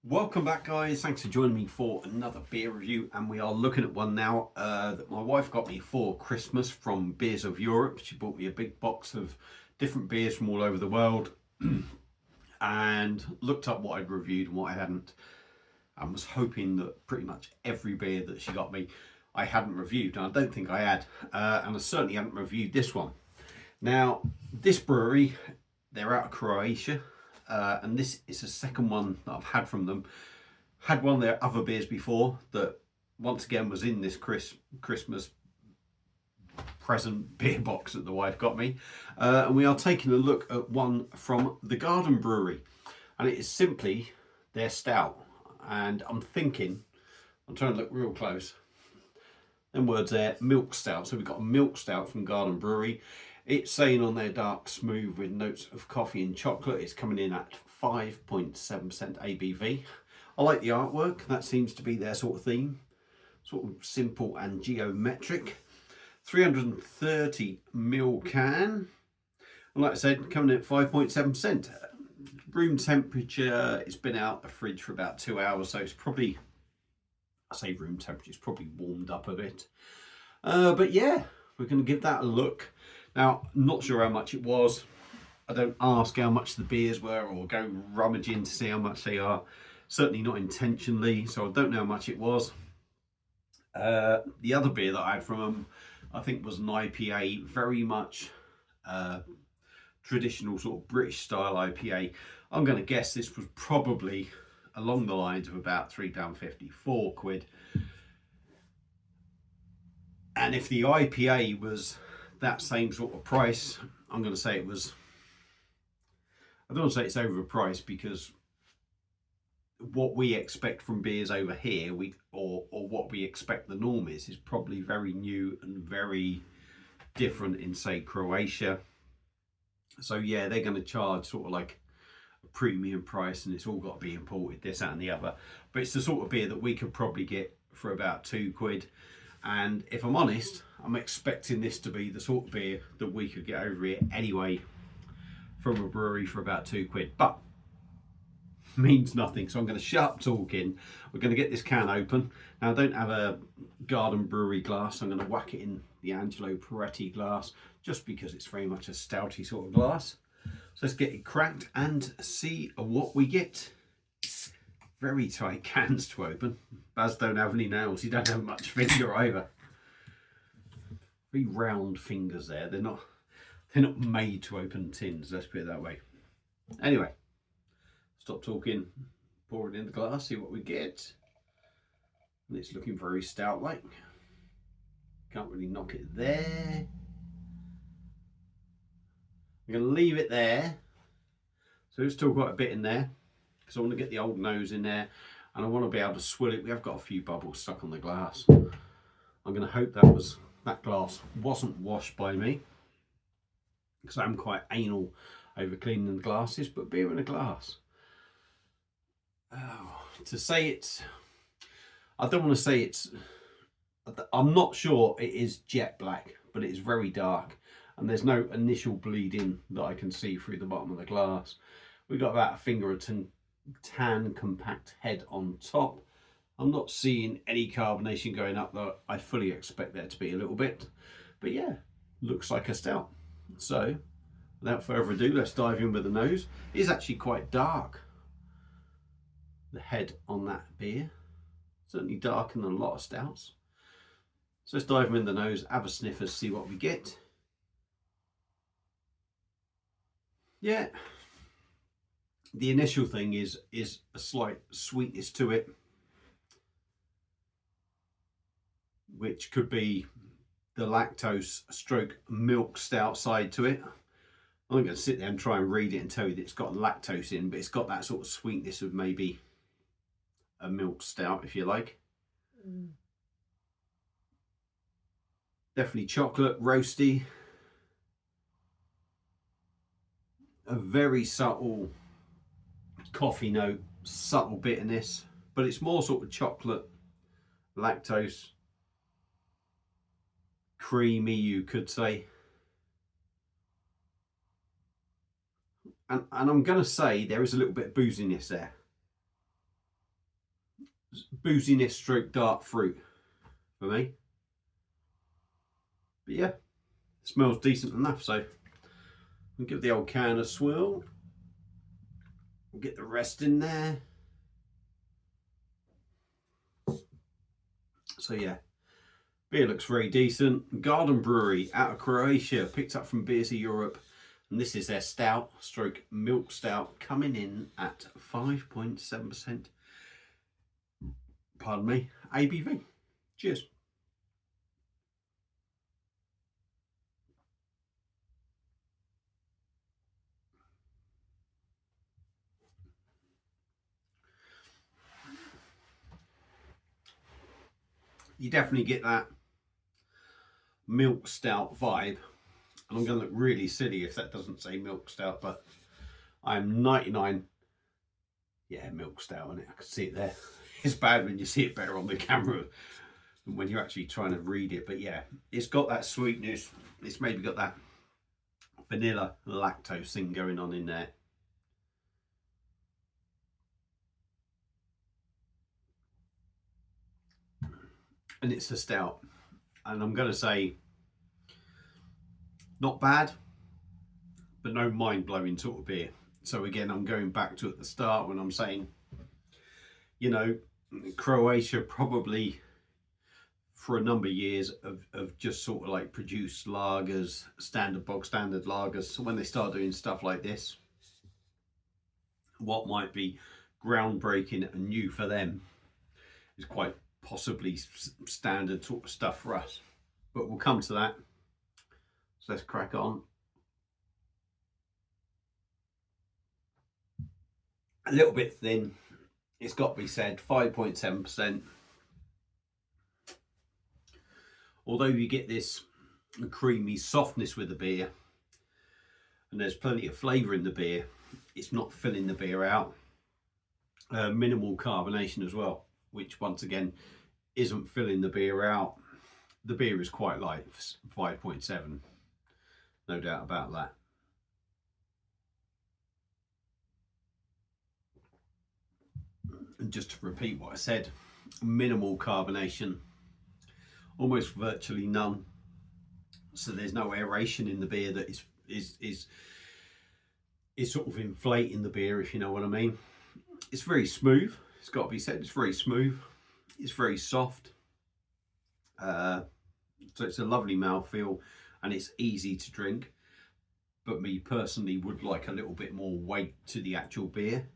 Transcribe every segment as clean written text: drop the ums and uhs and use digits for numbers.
Welcome back, guys. Thanks for joining me for another beer review, and we are looking at one now that my wife got me for Christmas from Beers of Europe. She bought me a big box of different beers from all over the world and looked up what I'd reviewed and what I hadn't, and was hoping that pretty much every beer that she got me I hadn't reviewed, and I don't think I had, and I certainly hadn't reviewed this one. Now, this brewery, they're out of Croatia. And this is the second one that I've had from them. Had one of their other beers before that once again was in this Christmas present beer box that the wife got me. And we are taking a look at one from the Garden Brewery. And it is simply their stout. And I'm trying to look real close. Them words there, milk stout. So we've got a milk stout from Garden Brewery. It's saying on there dark smooth with notes of coffee and chocolate. It's coming in at 5.7% ABV. I like the artwork. That seems to be their sort of theme. Sort of simple and geometric. 330ml can. And like I said, coming in at 5.7%. Room temperature, it's been out the fridge for about 2 hours. So it's probably, I say room temperature, it's probably warmed up a bit. But yeah, we're going to give that a look. Now, I'm not sure how much it was. I don't ask how much the beers were or go rummaging to see how much they are. Certainly not intentionally, so I don't know how much it was. The other beer that I had from them, I think, was an IPA, very much traditional sort of British style IPA. I'm going to guess this was probably along the lines of about £3.50, £4. And if the IPA was that same sort of price, I'm going to say it was, I don't want to say it's overpriced, because what we expect from beers over here, or what we expect the norm is probably very new and very different in, say, Croatia. So yeah, they're going to charge sort of like a premium price, and it's all got to be imported, this, that and the other. But it's the sort of beer that we could probably get for about £2. And if I'm honest, I'm expecting this to be the sort of beer that we could get over here anyway from a brewery for about £2. But means nothing, so I'm going to shut up talking. We're going to get this can open. Now, I don't have a Garden Brewery glass. I'm going to whack it in the Angelo Peretti glass, just because it's very much a stouty sort of glass. So let's get it cracked and see what we get. Very tight cans to open. Baz don't have any nails. He don't have much finger either. Very round fingers there. They're not made to open tins, let's put it that way. Anyway, stop talking, pour it in the glass, see what we get. And it's looking very stout-like. Can't really knock it there. I'm going to leave it there. So there's still quite a bit in there, because I want to get the old nose in there, and I want to be able to swill it. We have got a few bubbles stuck on the glass. I'm going to hope that glass wasn't washed by me, because I'm quite anal over cleaning the glasses. But beer in a glass. Oh, to say it's, I don't want to say it's, I'm not sure it is jet black, but it is very dark, and there's no initial bleeding that I can see through the bottom of the glass. We've got about a finger or tan compact head on top. I'm not seeing any carbonation going up, though I fully expect there to be a little bit. But yeah, looks like a stout. So without further ado, let's dive in with the nose. It is actually quite dark, the head on that beer. Certainly darker than a lot of stouts. So let's dive in the nose, have a sniff and see what we get. Yeah, the initial thing is a slight sweetness to it, which could be the lactose stroke milk stout side to it. I'm not going to sit there and try and read it and tell you that it's got lactose in, but it's got that sort of sweetness of maybe a milk stout, if you like. Definitely chocolate, roasty. A very subtle coffee note, subtle bitterness, but it's more sort of chocolate, lactose, creamy, you could say. And I'm going to say there is a little bit of booziness there. booziness stroke dark fruit for me. But yeah, it smells decent enough, so we'll give the old can a swirl. We'll get the rest in there. So yeah, beer looks very decent. Garden Brewery out of Croatia, picked up from Beers of Europe. And this is their stout, stroke milk stout, coming in at 5.7%. Pardon me, ABV. Cheers. You definitely get that milk stout vibe. And I'm going to look really silly if that doesn't say milk stout, but I'm 99. Yeah, milk stout, and I can see it there. It's bad when you see it better on the camera than when you're actually trying to read it. But yeah, it's got that sweetness. It's maybe got that vanilla lactose thing going on in there. And it's a stout. And I'm going to say, not bad, but no mind-blowing sort of beer. So again, I'm going back to at the start when I'm saying, you know, Croatia probably for a number of years of just sort of like produced lagers, bog standard lagers. So when they start doing stuff like this, what might be groundbreaking and new for them is quite possibly standard sort of stuff for us. But we'll come to that. So let's crack on. A little bit thin, it's got to be said, 5.7%. Although you get this creamy softness with the beer, and there's plenty of flavour in the beer, it's not filling the beer out. Minimal carbonation as well, which once again isn't filling the beer out. The beer is quite light, 5.7, no doubt about that. And just to repeat what I said, minimal carbonation, almost virtually none. So there's no aeration in the beer that is sort of inflating the beer, if you know what I mean. It's very smooth. It's got to be said. It's very smooth. It's very soft. So it's a lovely mouthfeel, and it's easy to drink. But me personally would like a little bit more weight to the actual beer.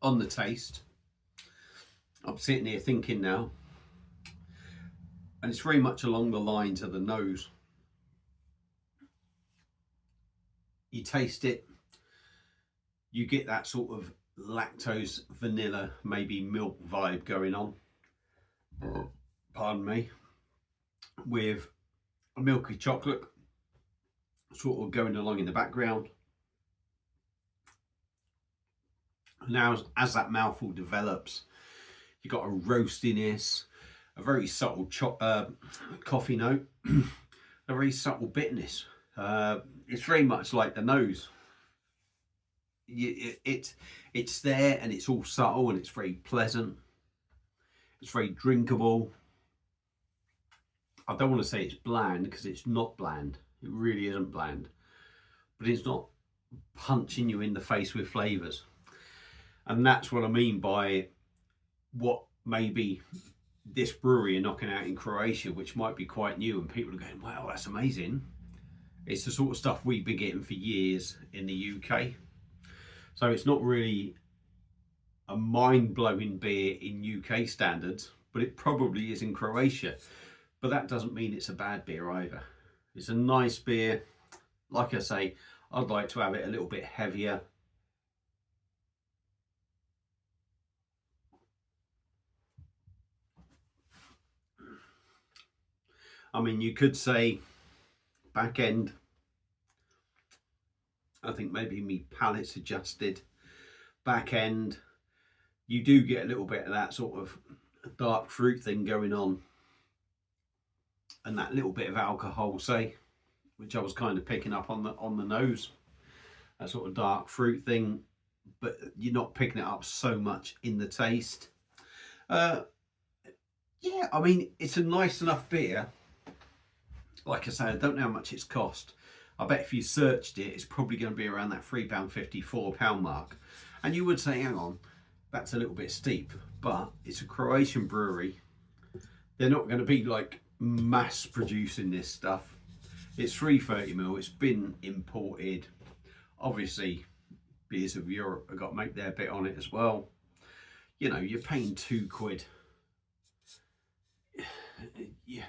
On the taste, I'm sitting here thinking now, and it's very much along the lines of the nose. You taste it, you get that sort of lactose, vanilla, maybe milk vibe going on, pardon me, with a milky chocolate sort of going along in the background. Now, as that mouthful develops, you've got a roastiness, a very subtle coffee note, a very subtle bitterness. It's very much like the nose. It's there, and it's all subtle, and it's very pleasant. It's very drinkable. I don't want to say it's bland, because it's not bland. It really isn't bland. But it's not punching you in the face with flavours. And that's what I mean by what maybe this brewery are knocking out in Croatia, which might be quite new, and people are going, wow, that's amazing. It's the sort of stuff we've been getting for years in the UK. So it's not really a mind-blowing beer in UK standards, but it probably is in Croatia. But that doesn't mean it's a bad beer either. It's a nice beer. Like I say, I'd like to have it a little bit heavier. I mean, you could say back end. I think maybe me palate's adjusted. Back end, you do get a little bit of that sort of dark fruit thing going on, and that little bit of alcohol, say, which I was kind of picking up on the nose, that sort of dark fruit thing, but you're not picking it up so much in the taste. Yeah, I mean, it's a nice enough beer. Like I say, I don't know how much it's cost. I bet if you searched it, it's probably going to be around that £3.50, £4 mark. And you would say, hang on, that's a little bit steep. But it's a Croatian brewery. They're not going to be like mass producing this stuff. It's 330ml. It's been imported. Obviously, beers of Europe have got to make their bit on it as well. You know, you're paying £2. Yeah.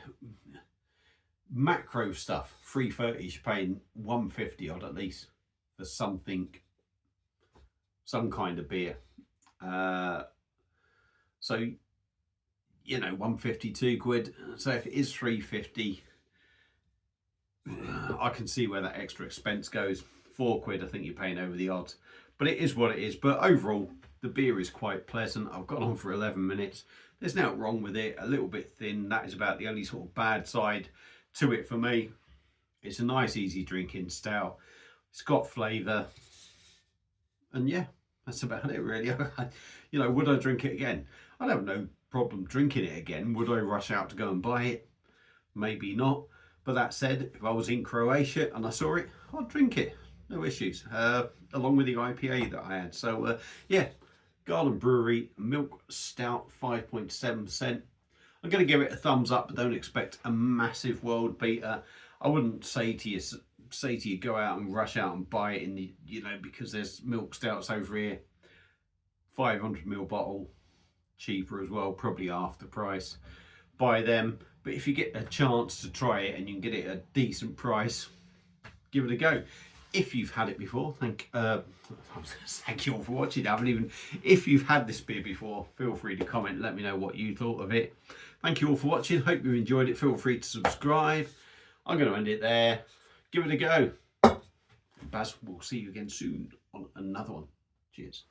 Macro stuff, 330, you're paying 150 odd at least for something, some kind of beer. So, you know, 150, £2. So if it is 350, I can see where that extra expense goes. £4, I think you're paying over the odds. But it is what it is. But overall, the beer is quite pleasant. I've gone on for 11 minutes. There's nothing wrong with it. A little bit thin. That is about the only sort of bad side to it for me. It's a nice, easy drinking stout. It's got flavour. And yeah, that's about it really. You know, would I drink it again? I'd have no problem drinking it again. Would I rush out to go and buy it? Maybe not. But that said, if I was in Croatia and I saw it, I'd drink it. No issues. Along with the IPA that I had. So yeah, Garden Brewery Milk Stout, 5.7%. I'm going to give it a thumbs up, but don't expect a massive world beater. I wouldn't say to you go out and rush out and buy it in the, you know, because there's milk stouts over here, 500ml bottle, cheaper as well, probably half the price. Buy them, but if you get a chance to try it and you can get it at a decent price, give it a go. If you've had it before, thank you all for watching. If you've had this beer before, feel free to comment, let me know what you thought of it. Thank you all for watching. Hope you enjoyed it. Feel free to subscribe. I'm going to end it there. Give it a go. Baz, we'll see you again soon on another one. Cheers.